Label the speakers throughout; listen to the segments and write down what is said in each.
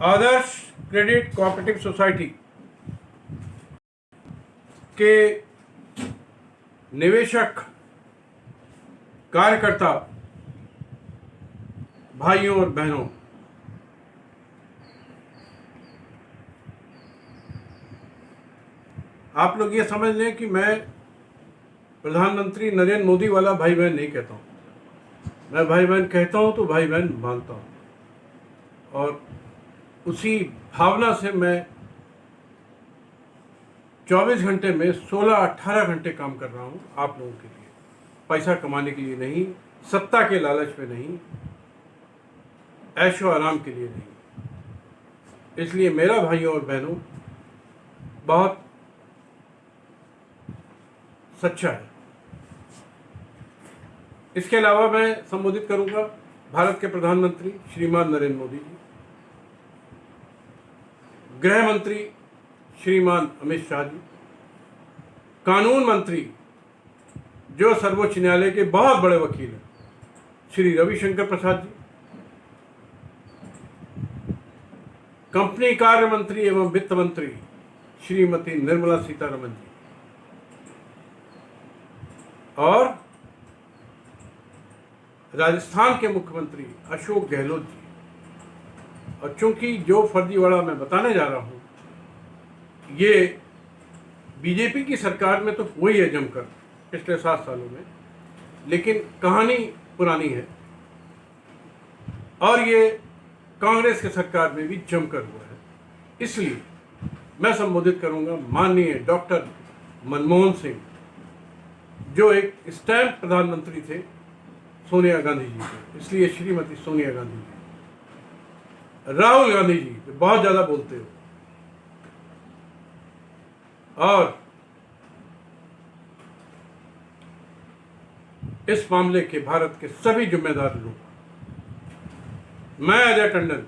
Speaker 1: आदर्श credit cooperative society के निवेशक, कार्यकर्ता भाइयों और बहनों, आप लोग ये समझ लें कि मैं प्रधानमंत्री नरेंद्र मोदी वाला भाई बहन नहीं कहता हूँ। मैं भाई बहन कहता हूँ तो भाई बहन मानता हूँ, और उसी भावना से मैं 24 घंटे में 16-18 घंटे काम कर रहा हूँ आप लोगों के लिए। पैसा कमाने के लिए नहीं, सत्ता के लालच में नहीं, ऐशो आराम के लिए नहीं। इसलिए मेरा भाइयों और बहनों बहुत सच्चा है। इसके अलावा मैं संबोधित करूंगा भारत के प्रधानमंत्री श्रीमान नरेंद्र मोदी जी, गृह मंत्री श्रीमान अमित शाह जी, कानून मंत्री जो सर्वोच्च न्यायालय के बहुत बड़े वकील हैं श्री रविशंकर प्रसाद जी, कंपनी कार्य मंत्री एवं वित्त मंत्री श्रीमती निर्मला सीतारमण जी, और राजस्थान के मुख्यमंत्री अशोक गहलोत जी। और चूंकि जो फर्जीवाड़ा मैं बताने जा रहा हूं ये बीजेपी की सरकार में तो हुई है जमकर पिछले 7 सालों में, लेकिन कहानी पुरानी है, और ये कांग्रेस की सरकार में भी जमकर हुआ है। इसलिए मैं संबोधित करूंगा माननीय डॉक्टर मनमोहन सिंह, जो एक स्टैम्प प्रधानमंत्री थे सोनिया गांधी जी के, इसलिए श्रीमती सोनिया गांधी जी, राहुल गांधी जी जो बहुत ज्यादा बोलते हो, और इस मामले के भारत के सभी जिम्मेदार लोग। मैं अजय टंडन,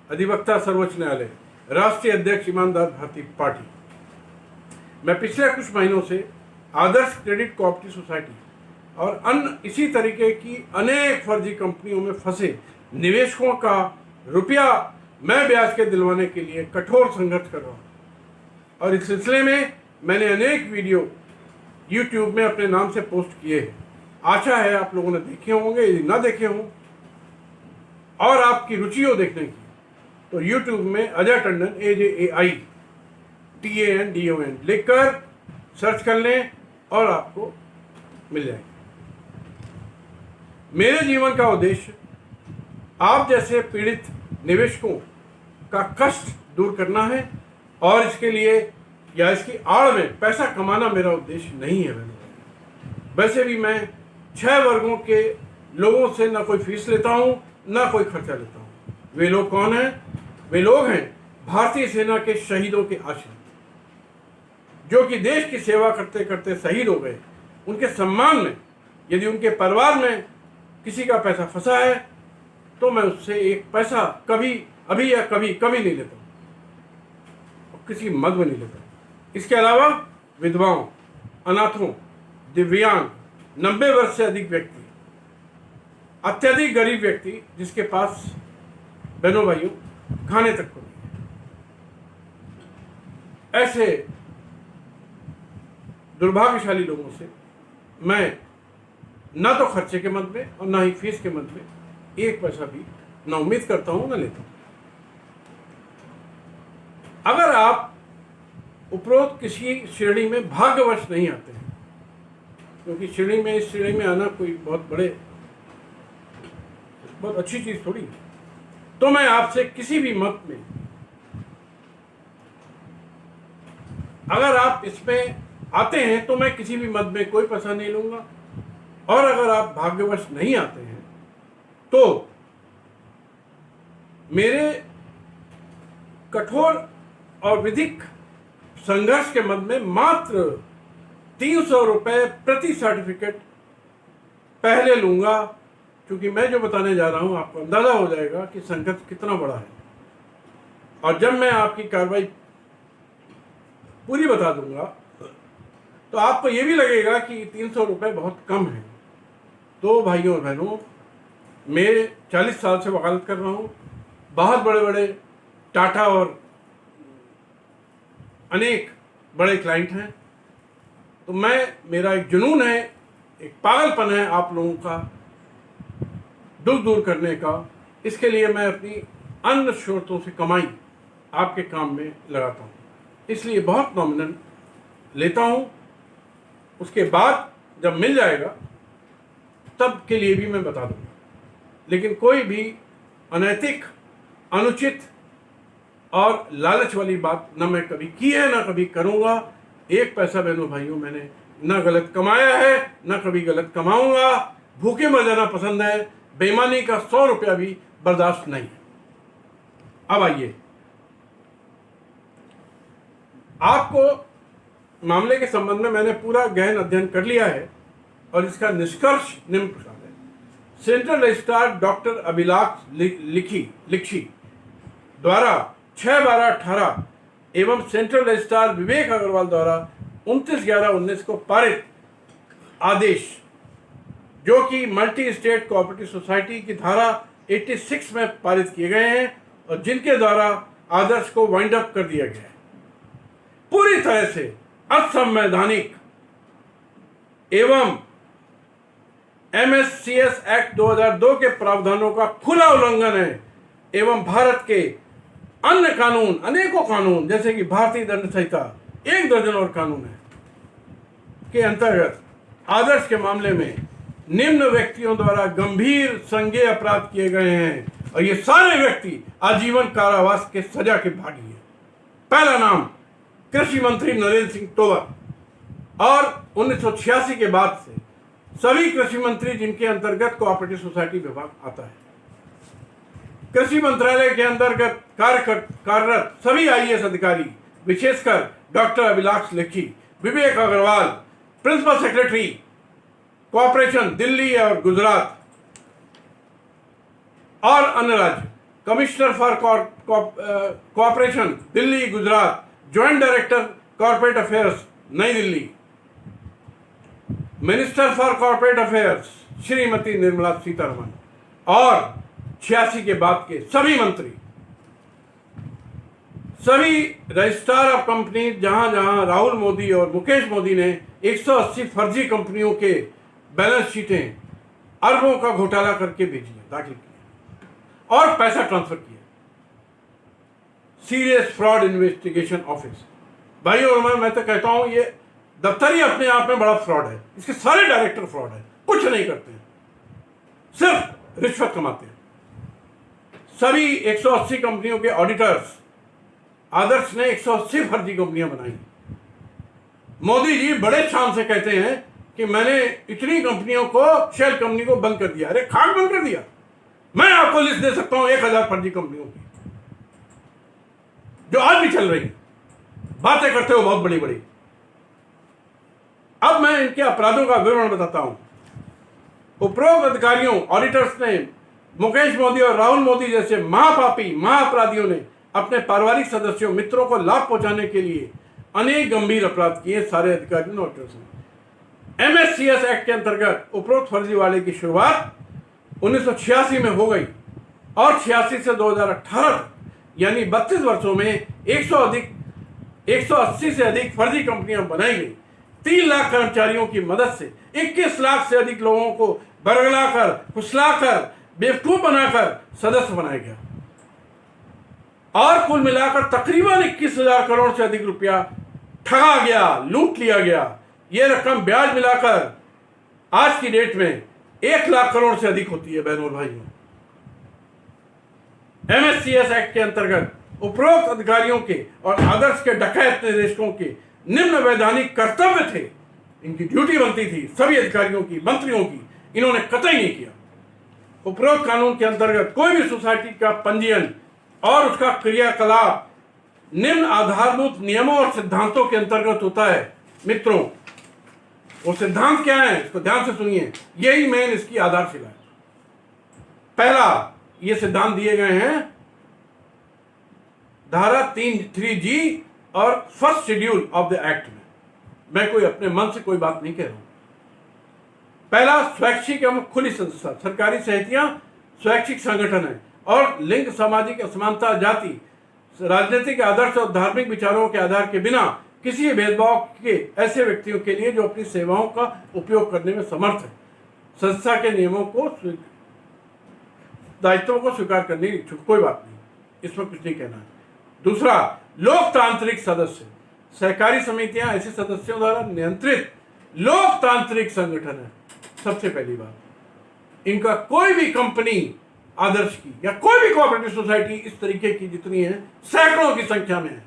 Speaker 1: अधिवक्ता सर्वोच्च न्यायालय, राष्ट्रीय अध्यक्ष ईमानदार भारतीय पार्टी। मैं पिछले कुछ महीनों से आदर्श क्रेडिट कोऑपरेटिव सोसाइटी और अन्य इसी तरीके की अनेक फर्जी कंपनियों में फंसे निवेशकों का रुपया मैं ब्याज के दिलवाने के लिए कठोर संघर्ष कर रहा हूँ, और इस सिलसिले में मैंने अनेक वीडियो YouTube में अपने नाम से पोस्ट किए हैं। आशा है आप लोगों ने देखे होंगे, यदि ना देखे हों और आपकी रुचि हो देखने की तो YouTube में अजय टंडन AJAITANDON लिखकर सर्च कर लें और आपको मिल जाएगी। मेरे जीवन का उद्देश्य आप जैसे पीड़ित निवेशकों का कष्ट दूर करना है, और इसके लिए या इसकी आड़ में पैसा कमाना मेरा उद्देश्य नहीं है। वैसे भी मैं 6 वर्गों के लोगों से ना कोई फीस लेता हूं, ना कोई खर्चा लेता हूं। वे लोग कौन हैं? वे लोग हैं भारतीय सेना के शहीदों के आश्रित, जो कि देश की सेवा करते करते शहीद हो गए। उनके सम्मान में यदि उनके परिवार में किसी का पैसा फंसा है तो मैं उससे एक पैसा कभी अभी या कभी नहीं लेता हूँ, किसी मद में नहीं लेता। इसके अलावा विधवाओं, अनाथों, दिव्यांग, 90 वर्ष से अधिक व्यक्ति, अत्यधिक गरीब व्यक्ति जिसके पास बहनों भाइयों खाने तक को नहीं, ऐसे दुर्भाग्यशाली लोगों से मैं ना तो खर्चे के मद में और ना ही फीस के मद में एक पैसा भी ना उम्मीद करता हूं ना लेता हूं। अगर आप उपरोक्त किसी श्रेणी में भाग्यवश नहीं आते हैं, क्योंकि इस श्रेणी में आना कोई बहुत अच्छी चीज थोड़ी है, तो मैं आपसे किसी भी मत में, अगर आप इसमें आते हैं तो मैं किसी भी मत में कोई पैसा नहीं लूंगा, और अगर आप भाग्यवश नहीं आते हैं तो मेरे कठोर और विधिक संघर्ष के मद में मात्र 300 रुपये प्रति सर्टिफिकेट पहले लूंगा, क्योंकि मैं जो बताने जा रहा हूं आपको अंदाजा हो जाएगा कि संघर्ष कितना बड़ा है। और जब मैं आपकी कार्रवाई पूरी बता दूंगा तो आपको यह भी लगेगा कि 300 रुपये बहुत कम है। तो भाइयों और बहनों, मैं 40 साल से वकालत कर रहा हूँ, बहुत बड़े बड़े टाटा और अनेक बड़े क्लाइंट हैं। तो मेरा एक जुनून है, एक पागलपन है आप लोगों का दुख दूर करने का। इसके लिए मैं अपनी अन्य स्रोतों से कमाई आपके काम में लगाता हूँ, इसलिए बहुत नॉमिनल लेता हूँ। उसके बाद जब मिल जाएगा तब के लिए भी मैं बता दूँगा, लेकिन कोई भी अनैतिक, अनुचित और लालच वाली बात न मैं कभी की है, ना कभी करूँगा। एक पैसा बहनों भाइयों मैंने न गलत कमाया है, न कभी गलत कमाऊँगा। भूखे मर जाना पसंद है, बेईमानी का 100 रुपया भी बर्दाश्त नहीं है। अब आइए, आपको मामले के संबंध में मैंने पूरा गहन अध्ययन कर लिया है और इसका निष्कर्ष निम्न प्रकार है। सेंट्रल रजिस्ट्रार डॉक्टर अभिलाष लिखी द्वारा 6/12/18 एवं सेंट्रल रजिस्ट्रार विवेक अग्रवाल द्वारा 29/11/19 को पारित आदेश, जो कि मल्टी स्टेट कोऑपरेटिव सोसाइटी की धारा 86 में पारित किए गए हैं और जिनके द्वारा आदर्श को वाइंड अप कर दिया गया है, पूरी तरह से असंवैधानिक एवं MSCS एक्ट 2002 के प्रावधानों का खुला उल्लंघन है एवं भारत के अन्य कानून, अनेकों कानून जैसे कि भारतीय दंड संहिता, 1 दर्जन और कानून है के अंतर्गत आदर्श के मामले में निम्न व्यक्तियों द्वारा गंभीर संज्ञेय अपराध किए गए हैं और ये सारे व्यक्ति आजीवन कारावास के सजा के भागी हैं। पहला नाम कृषि मंत्री नरेंद्र सिंह तोमर, और 1986 के बाद से सभी कृषि मंत्री जिनके अंतर्गत कोऑपरेटिव सोसाइटी विभाग आता है, कृषि मंत्रालय के अंतर्गत कार्यरत सभी IAS अधिकारी, विशेषकर doctor Abhilash Likhi, Vivek Agarwal, principal secretary corporation Delhi और गुजरात और अन्य राज्य, commissioner for corporation Delhi Gujarat, joint director corporate affairs नई Delhi, minister for corporate affairs Shrimati Nirmala Sitharaman, और 86 के बाद के सभी मंत्री, सभी रजिस्ट्रार ऑफ कंपनी, जहां जहां राहुल मोदी और मुकेश मोदी ने 180 फर्जी कंपनियों के बैलेंस शीटें अरबों का घोटाला करके भेजी, दाखिल किया और पैसा ट्रांसफर किया। सीरियस फ्रॉड इन्वेस्टिगेशन ऑफिस, भाई और मैं तो कहता हूं ये दफ्तर ही अपने आप में बड़ा फ्रॉड है। इसके सारे डायरेक्टर फ्रॉड है, कुछ नहीं करते हैं, सिर्फ रिश्वत कमाते हैं। सभी 180 कंपनियों के ऑडिटर्स, आदर्श ने 180 फर्जी कंपनियां बनाई। मोदी जी बड़े शान से कहते हैं कि मैंने इतनी कंपनियों को, शेल कंपनी को बंद कर दिया। अरे खाक बंद कर दिया? मैं आपको लिस्ट दे सकता हूं 1000 फर्जी कंपनियों की जो आज भी चल रही हैं, बातें करते हो बहुत बड़ी बड़ी। अब मैं इनके अपराधों का विवरण बताता हूं। उपरोक्त अधिकारियों, ऑडिटर्स ने मुकेश मोदी और राहुल मोदी जैसे महापापी, महाअपराधियों ने अपने पारिवारिक सदस्यों, मित्रों को लाभ पहुंचाने के लिए अनेक गंभीर अपराध किए। सारे अधिकारियों ने, ऑडिटर्स ने MSCS एक्ट के अंतर्गत उपरोक्त फर्जीवाड़े की शुरुआत 1986 में हो गई और 86 से 2018 तक यानी 32 वर्षों में 180 से अधिक फर्जी कंपनियां बनाई गई। 3 लाख कर्मचारियों की मदद से 21 लाख से अधिक लोगों को बरगलाकर, फुसलाकर, बेवकूफ बनाकर सदस्य बनाया गया और कुल मिलाकर तकरीबन 21,000 करोड़ से अधिक रुपया ठगा गया, लूट लिया गया। यह रकम ब्याज मिलाकर आज की डेट में 1 लाख करोड़ से अधिक होती है। बहनों और भाइयों, MSCS एक्ट के अंतर्गत उपरोक्त अधिकारियों के और आदर्श के डकैत निदेशकों के निम्न वैधानिक कर्तव्य थे, इनकी ड्यूटी बनती थी सभी अधिकारियों की, मंत्रियों की, इन्होंने कतई नहीं किया। उपरोक्त कानून के अंतर्गत कोई भी सोसाइटी का पंजीयन और उसका क्रियाकलाप निम्न आधारभूत नियमों और सिद्धांतों के अंतर्गत होता है। मित्रों, वो सिद्धांत क्या है, इसको ध्यान से सुनिए, यही मेन इसकी आधारशिला है। पहला, ये सिद्धांत दिए गए हैं धारा 3(3)G और first schedule of the act में। मैं कोई अपने मन से कोई बात नहीं कह रहा हूं। पहला, स्वैच्छिक एवं खुली संस्था, सरकारी समितियां स्वैच्छिक संगठन है और लिंग, सामाजिक असमानता, जाति, राजनीतिक आदर्श और धार्मिक विचारों के आधार के बिना किसी भेदभाव के ऐसे व्यक्तियों के लिए जो अपनी सेवाओं का उपयोग करने में समर्थ है, संस्था के नियमों को दायित्वों को स्वीकार करने की इच्छुक। कोई बात नहीं, इसमें कुछ नहीं कहना है। दूसरा, लोकतांत्रिक सदस्य। सहकारी समितियां ऐसे सदस्यों द्वारा नियंत्रित लोकतांत्रिक संगठन है। सबसे पहली बात, इनका कोई भी कंपनी आदर्श की या कोई भी कोऑपरेटिव सोसाइटी इस तरीके की जितनी है सैकड़ों की संख्या में है,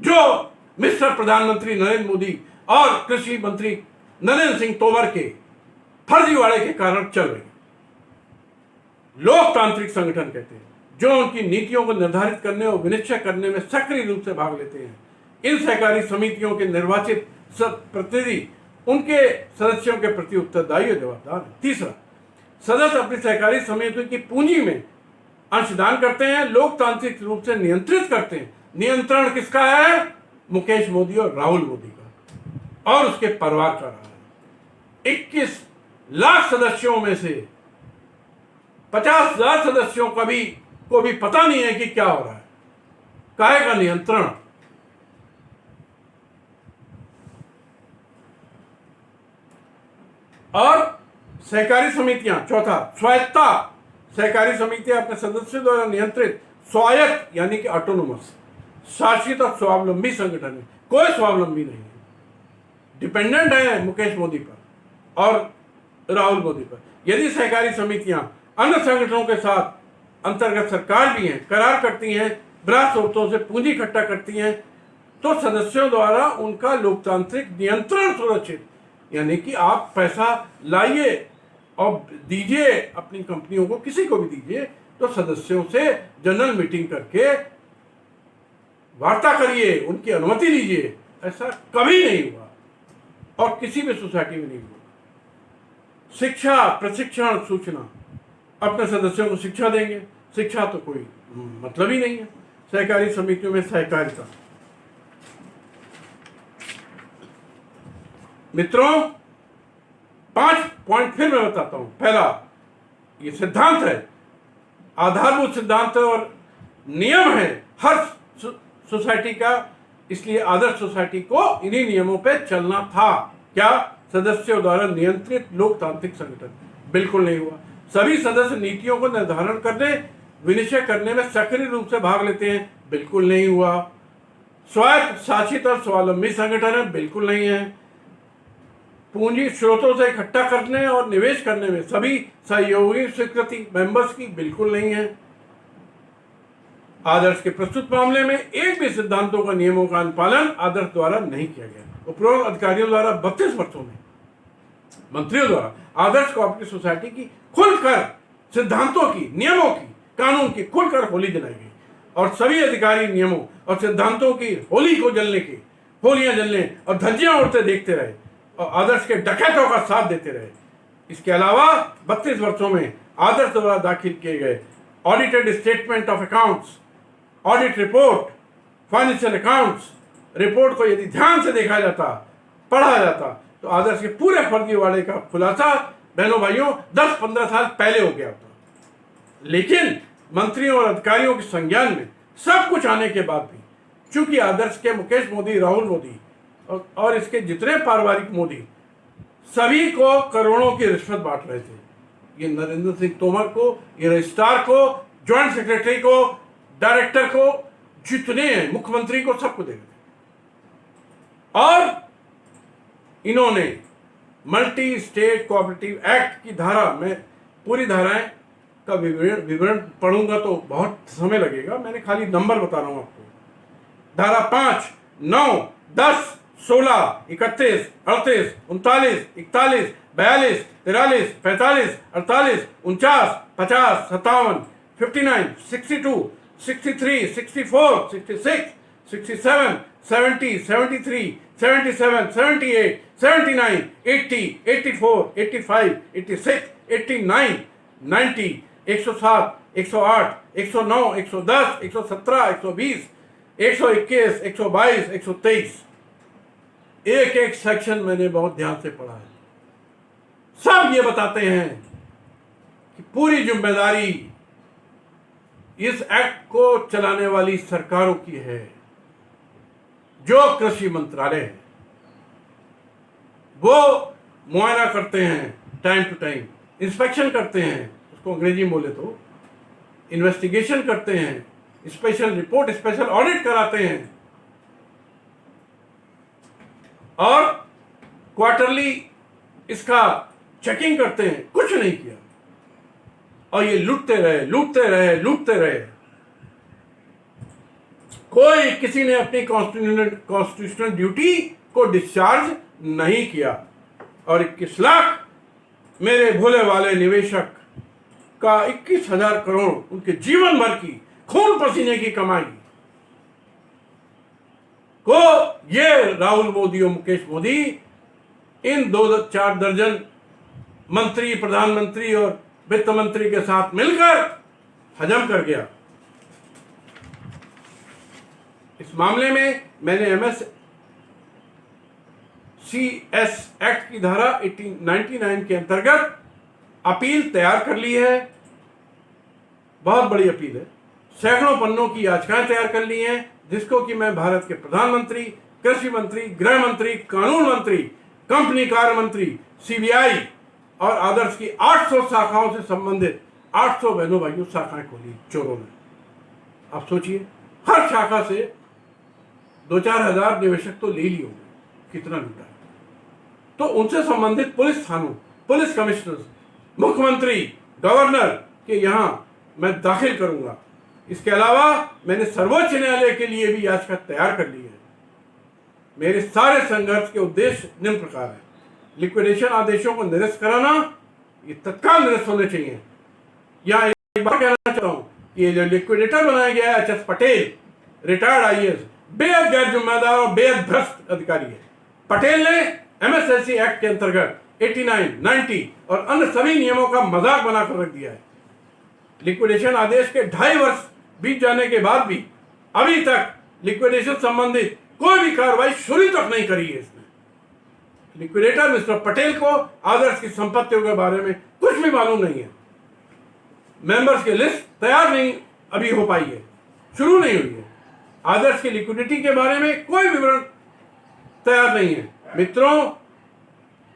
Speaker 1: जो मिस्टर प्रधानमंत्री नरेंद्र मोदी और कृषि मंत्री नरेंद्र सिंह तोमर के फर्जीवाड़े के कारण चल रही है। लोकतांत्रिक संगठन कहते हैं, जो उनकी नीतियों को निर्धारित करने और विनिश्चय करने में सक्रिय रूप से भाग लेते हैं। इन सहकारी समितियों के निर्वाचित प्रतिनिधि उनके सदस्यों के प्रति उत्तरदायी और जवाबदार है। तीसरा, सदस्य अपनी सहकारी समिति की पूंजी में अंशदान करते हैं, लोकतांत्रिक रूप से नियंत्रित करते हैं। नियंत्रण किसका है? मुकेश मोदी और राहुल मोदी का और उसके परिवार का रहा है। 21 लाख सदस्यों में से 50,000 सदस्यों को भी पता नहीं है कि क्या हो रहा है। काहे का नियंत्रण? और सहकारी समितियां, चौथा, स्वायत्तता। सहकारी समितियां अपने सदस्यों द्वारा नियंत्रित स्वायत्त यानी कि ऑटोनोमस, शासित और स्वावलंबी संगठन है। कोई स्वावलंबी नहीं है, डिपेंडेंट है मुकेश मोदी पर और राहुल मोदी पर। यदि सहकारी समितियां अन्य संगठनों के साथ अंतर्गत सरकार भी हैं, करार करती हैं, बृहत स्रोतों से पूंजी इकट्ठा करती हैं, तो सदस्यों द्वारा उनका लोकतांत्रिक नियंत्रण सुरक्षित, यानी कि आप पैसा लाइए और दीजिए अपनी कंपनियों को, किसी को भी दीजिए, तो सदस्यों से जनरल मीटिंग करके वार्ता करिए, उनकी अनुमति लीजिए। ऐसा कभी नहीं हुआ और किसी भी सोसाइटी में नहीं हुआ। शिक्षा, प्रशिक्षण, सूचना, अपने सदस्यों को शिक्षा देंगे। शिक्षा तो कोई मतलब ही नहीं है सहकारी समितियों में। सहकारिता, मित्रों, 5 पॉइंट फिर मैं बताता हूं। पहला, ये सिद्धांत है, आधारभूत सिद्धांत है और नियम है हर सोसाइटी का, इसलिए आदर्श सोसाइटी को इन्हीं नियमों पे चलना था। क्या? सदस्यों द्वारा नियंत्रित लोकतांत्रिक संगठन। बिल्कुल नहीं हुआ। सभी सदस्य नीतियों को निर्धारण करने, विनिश्चय करने में सक्रिय रूप से भाग लेते हैं। बिल्कुल नहीं हुआ। स्वायत्त, शासित और स्वावलंबी संगठन है। बिल्कुल नहीं है। पूंजी स्रोतों से इकट्ठा करने और निवेश करने में सभी सहयोगी स्वीकृति मेंबर्स की। बिल्कुल नहीं है। आदर्श के प्रस्तुत मामले में एक भी सिद्धांतों का नियमों का अनुपालन आदर्श द्वारा नहीं किया गया। उपरोक्त अधिकारियों द्वारा 32 वर्षों में मंत्रियों द्वारा आदर्श कोऑपरेटिव सोसाइटी की खुलकर सिद्धांतों की, नियमों की, कानून की खुलकर होली जलाई गई और सभी अधिकारी नियमों और सिद्धांतों की होली को जलने की, होलियां जलने और धज्जियां उड़ते देखते रहे और आदर्श के डकैतों का साथ देते रहे। इसके अलावा 32 वर्षों में आदर्श द्वारा दाखिल किए गए audited statement of accounts, audit report, financial accounts report को यदि ध्यान से देखा जाता, पढ़ा जाता, तो आदर्श के पूरे फर्जीवाड़े का खुलासा बहनों भाइयों 10-15 साल पहले हो गया होता। लेकिन मंत्रियों और अधिकारियों के संज्ञान में सब कुछ आने के बाद भी, चूंकि आदर्श के मुकेश मोदी, राहुल मोदी और इसके जितने पारिवारिक मोदी सभी को करोड़ों की रिश्वत बांट रहे थे। ये नरेंद्र सिंह तोमर को, ये रजिस्ट्रार को, ज्वाइंट सेक्रेटरी को, डायरेक्टर को, जितने हैं, मुख्यमंत्री को, सबको दे रहे थे। और इन्होंने मल्टी स्टेट कोऑपरेटिव एक्ट की धारा, मैं पूरी धाराएं का विवरण पढ़ूंगा तो बहुत समय लगेगा, मैंने खाली नंबर बता रहा हूं आपको। धारा 5, 9, 10, 16, 31, 38, 39, 41, 42, 43, 45, 48, 49, 50, 57, 59, 62, 63, 64, 66, 67, 70, 73, 77, 78, 79, 80, 84, 85, 86, 89, 90, 107, 108, 109, 110, 117, 120, 121, 122, 123। एक एक सेक्शन मैंने बहुत ध्यान से पढ़ा है। सब ये बताते हैं कि पूरी जिम्मेदारी इस एक्ट को चलाने वाली सरकारों की है। जो कृषि मंत्रालय है वो मुआयना करते हैं, टाइम टू टाइम इंस्पेक्शन करते हैं, उसको अंग्रेजी में बोले तो इन्वेस्टिगेशन करते हैं, स्पेशल रिपोर्ट, स्पेशल ऑडिट कराते हैं और क्वार्टरली इसका चेकिंग करते हैं। कुछ नहीं किया और ये लूटते रहे। कोई किसी ने अपनी कॉन्स्टिट्यूशनल ड्यूटी को डिस्चार्ज नहीं किया और 21 लाख मेरे भोले वाले निवेशक का 21,000 करोड़ उनके जीवन भर की खून पसीने की कमाई को ये राहुल मोदी और मुकेश मोदी इन 2-4 दर्जन मंत्री, प्रधानमंत्री और वित्त मंत्री के साथ मिलकर हजम कर गया। इस मामले में मैंने MSCS एक्ट की धारा 1899 के अंतर्गत अपील तैयार कर ली है। बहुत बड़ी अपील है, सैकड़ों पन्नों की याचिकाएं तैयार कर ली हैं, जिसको कि मैं भारत के प्रधानमंत्री, कृषि मंत्री, गृह मंत्री, कानून मंत्री, कंपनी कार्य मंत्री, CBI और आदर्श की 800 शाखाओं से संबंधित 800 बहनों भाइयों शाखाएं खोली चोरों ने। आप सोचिए, हर शाखा से 2-4 हजार निवेशक तो ले लिए होंगे, कितना लूटा है। तो उनसे संबंधित पुलिस थानों, पुलिस कमिश्नर, मुख्यमंत्री, गवर्नर के यहां मैं दाखिल करूंगा। इसके अलावा मैंने सर्वोच्च न्यायालय के लिए भी याचिका तैयार कर ली है। मेरे सारे संघर्ष के उद्देश्य निम्न प्रकार है। लिक्विडेशन आदेशों को निरस्त कराना, ये तत्काल निरस्त होने चाहिए। यहाँ एक बात कहना चाहता हूं कि ये जो लिक्विडेटर बनाया गया है HS पटेल, रिटायर्ड IAS, बेहद गैर जिम्मेदार और बेहद भ्रष्ट अधिकारी है। पटेल ने MSSC एक्ट के अंतर्गत 89, 90 और अन्य सभी नियमों का मजाक बनाकर रख दिया है। लिक्विडेशन आदेश के 2.5 वर्ष बीत जाने के बाद भी अभी तक लिक्विडेशन संबंधित कोई भी कार्रवाई शुरू तक नहीं करी है इसने। लिक्विडेटर मिस्टर पटेल को आदर्श की संपत्तियों के बारे में कुछ भी मालूम नहीं है। मेंबर्स की लिस्ट तैयार नहीं अभी हो पाई है, शुरू नहीं हुई है। आदर्श की लिक्विडिटी के बारे में कोई विवरण तैयार नहीं है मित्रों,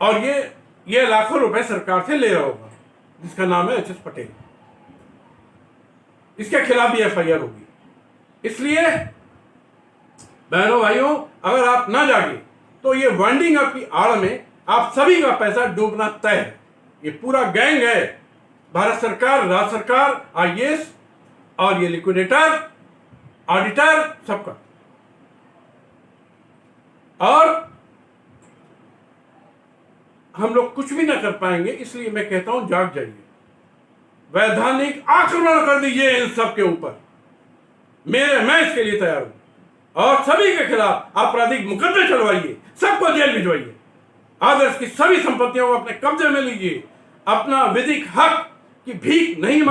Speaker 1: और ये लाखों रुपए सरकार से ले रहा होगा, जिसका नाम है HS पटेल। इसके खिलाफ भी FIR होगी। इसलिए बहनों भाइयों, अगर आप ना जागे तो ये वाइंडिंग अप की आड़ में आप सभी का पैसा डूबना तय है। ये पूरा गैंग है, भारत सरकार, राज्य सरकार, IAS और ये लिक्विडेटर, ऑडिटर, सबका। और हम लोग कुछ भी ना कर पाएंगे, इसलिए मैं कहता हूं जाग जाइए, वैधानिक आक्रमण कर दीजिए इन सब के ऊपर। मैं इसके लिए तैयार हूं और सभी के खिलाफ आपराधिक मुकदमे चलवाइए, सबको जेल भिजवाइए। आदर्श की सभी संपत्तियों को अपने कब्जे में लीजिए, अपना विधिक हक की भीख नहीं